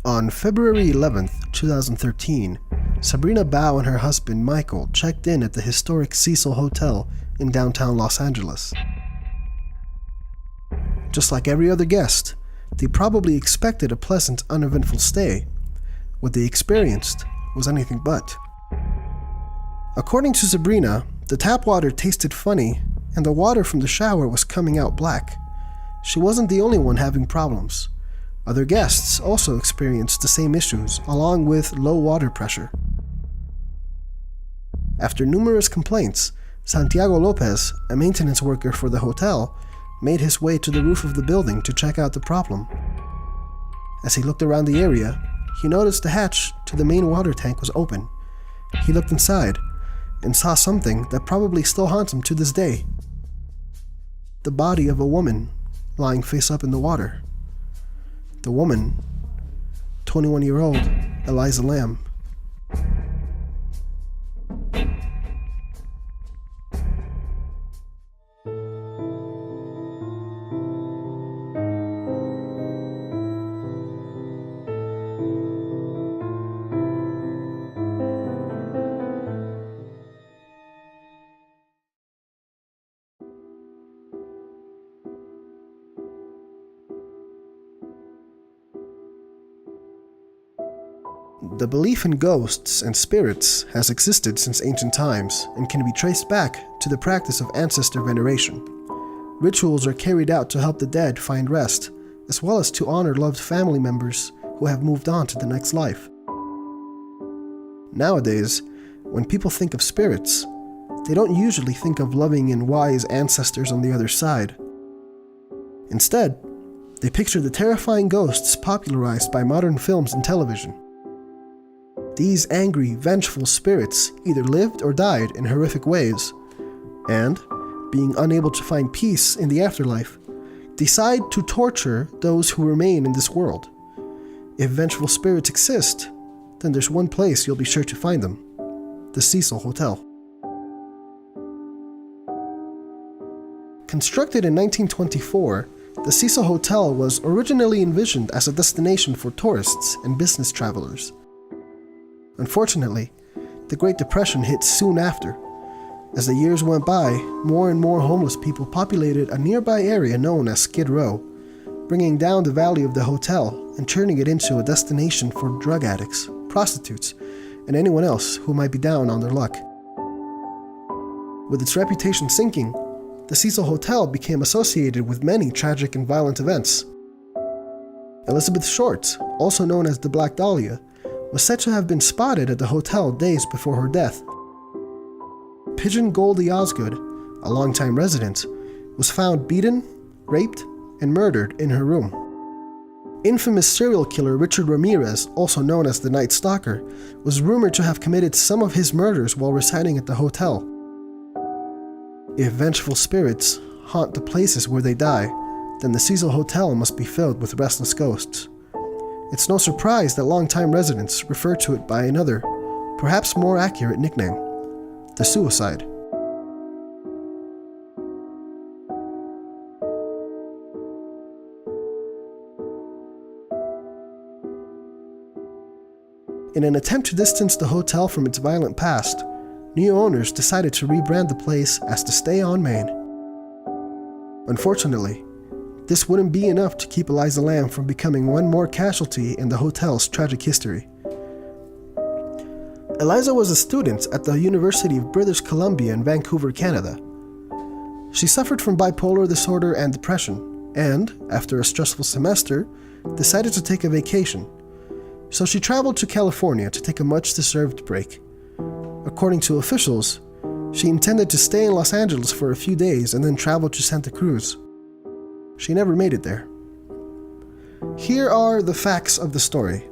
On February 11th, 2013, Sabrina Baugh and her husband Michael checked in at the historic Cecil Hotel in downtown Los Angeles. Just like every other guest, they probably expected a pleasant, uneventful stay. What they experienced was anything but. According to Sabrina, the tap water tasted funny and the water from the shower was coming out black. She wasn't the only one having problems. Other guests also experienced the same issues, along with low water pressure. After numerous complaints, Santiago Lopez, a maintenance worker for the hotel, made his way to the roof of the building to check out the problem. As he looked around the area, he noticed the hatch to the main water tank was open. He looked inside and saw something that probably still haunts him to this day. The body of a woman lying face up in the water. The woman, 21-year-old Elisa Lam. The belief in ghosts and spirits has existed since ancient times and can be traced back to the practice of ancestor veneration. Rituals are carried out to help the dead find rest, as well as to honor loved family members who have moved on to the next life. Nowadays, when people think of spirits, they don't usually think of loving and wise ancestors on the other side. Instead, they picture the terrifying ghosts popularized by modern films and television. These angry, vengeful spirits either lived or died in horrific ways, and, being unable to find peace in the afterlife, decide to torture those who remain in this world. If vengeful spirits exist, then there's one place you'll be sure to find them: the Cecil Hotel. Constructed in 1924, the Cecil Hotel was originally envisioned as a destination for tourists and business travelers. Unfortunately, the Great Depression hit soon after. As the years went by, more and more homeless people populated a nearby area known as Skid Row, bringing down the value of the hotel and turning it into a destination for drug addicts, prostitutes, and anyone else who might be down on their luck. With its reputation sinking, the Cecil Hotel became associated with many tragic and violent events. Elizabeth Short, also known as the Black Dahlia, was said to have been spotted at the hotel days before her death. Pigeon Goldie Osgood, a longtime resident, was found beaten, raped, and murdered in her room. Infamous serial killer Richard Ramirez, also known as the Night Stalker, was rumored to have committed some of his murders while residing at the hotel. If vengeful spirits haunt the places where they die, then the Cecil Hotel must be filled with restless ghosts. It's no surprise that longtime residents refer to it by another, perhaps more accurate nickname: the Suicide. In an attempt to distance the hotel from its violent past, new owners decided to rebrand the place as the Stay on Main. Unfortunately, this wouldn't be enough to keep Elisa Lam from becoming one more casualty in the hotel's tragic history. Elisa was a student at the University of British Columbia in Vancouver, Canada. She suffered from bipolar disorder and depression, and, after a stressful semester, decided to take a vacation. So she traveled to California to take a much-deserved break. According to officials, she intended to stay in Los Angeles for a few days and then travel to Santa Cruz. She never made it there. Here are the facts of the story.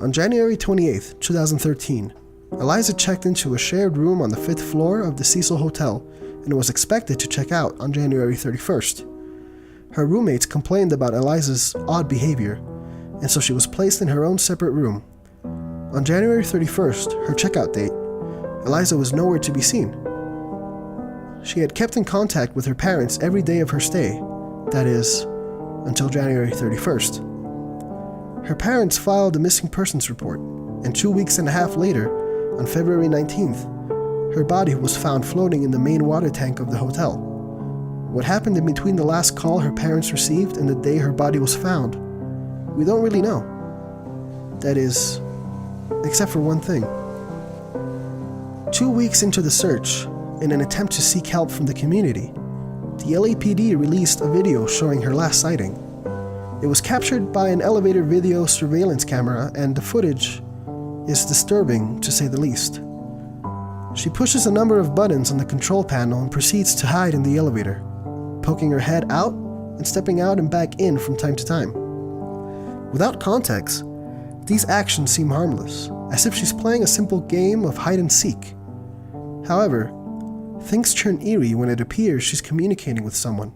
On January 28, 2013, Elisa checked into a shared room on the 5th floor of the Cecil Hotel and was expected to check out on January 31st. Her roommates complained about Elisa's odd behavior, and so she was placed in her own separate room. On January 31st, her checkout date, Elisa was nowhere to be seen. She had kept in contact with her parents every day of her stay, that is, until January 31st. Her parents filed a missing persons report, and 2 weeks and a half later, on February 19th, her body was found floating in the main water tank of the hotel. What happened in between the last call her parents received and the day her body was found, we don't really know. That is, except for one thing. 2 weeks into the search, in an attempt to seek help from the community, the LAPD released a video showing her last sighting. It was captured by an elevator video surveillance camera, and the footage is disturbing to say the least. She pushes a number of buttons on the control panel and proceeds to hide in the elevator, poking her head out and stepping out and back in from time to time. Without context, these actions seem harmless, as if she's playing a simple game of hide and seek. However, things turn eerie when it appears she's communicating with someone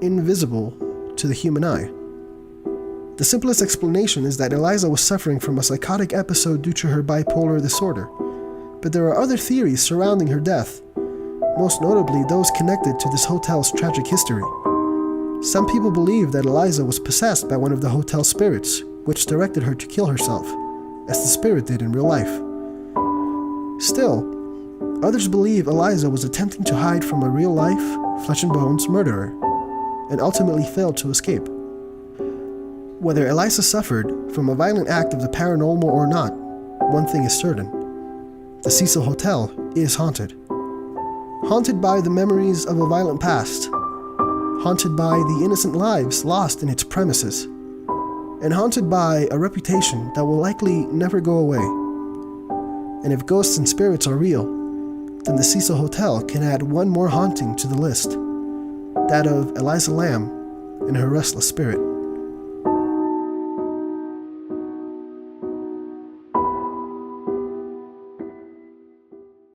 invisible to the human eye. The simplest explanation is that Elisa was suffering from a psychotic episode due to her bipolar disorder, but there are other theories surrounding her death, most notably those connected to this hotel's tragic history. Some people believe that Elisa was possessed by one of the hotel's spirits, which directed her to kill herself, as the spirit did in real life. Still, others believe Elisa was attempting to hide from a real-life, flesh-and-bones murderer, and ultimately failed to escape. Whether Elisa suffered from a violent act of the paranormal or not, one thing is certain. The Cecil Hotel is haunted. Haunted by the memories of a violent past. Haunted by the innocent lives lost in its premises. And haunted by a reputation that will likely never go away. And if ghosts and spirits are real, then the Cecil Hotel can add one more haunting to the list. That of Elisa Lam and her restless spirit.